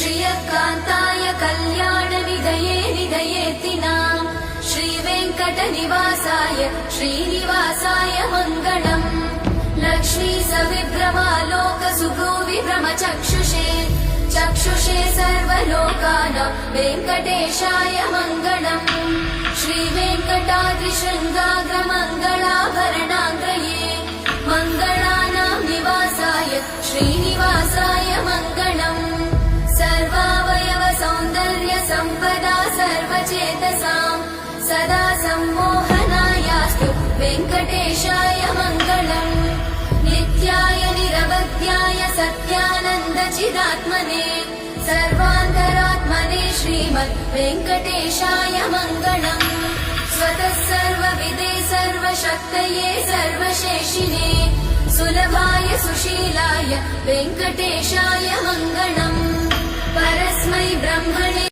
श्रियकान्ताय कल्याणनिधये निधयेतिनाम् श्रीवेङ्कटनिवासाय श्रीनिवासाय मङ्गलम् लक्ष्मी सविभ्रमालोकसुभ्रूविभ्रमचक्षुषे चक्षुषे सर्वलोकानां वेङ्कटेशाय मङ्गलम् श्रीवेङ्कटाद्रिशृङ्गाग्रमङ्गलाभरणाग्रये मङ्गलानां निवासाय श्रीनिवासाय मङ्गलम् सर्वावयव सौन्दर्य सम्पदा सर्वचेतसां सदा सम्मोहनायास्तु वेङ्कटेशाय मङ्गलम् नित्याय निरवध्याय सत्यानन्दचिदात्मने सर्वान्तरात्मने श्रीमद् वेङ्कटेशाय मङ्गलम् स्वतः सर्वविदे सर्वशक्तये सर्वशेषिने सुलभाय सुशीलाय वेङ्कटेशाय मङ्गलम् परस्मै ब्रह्मणे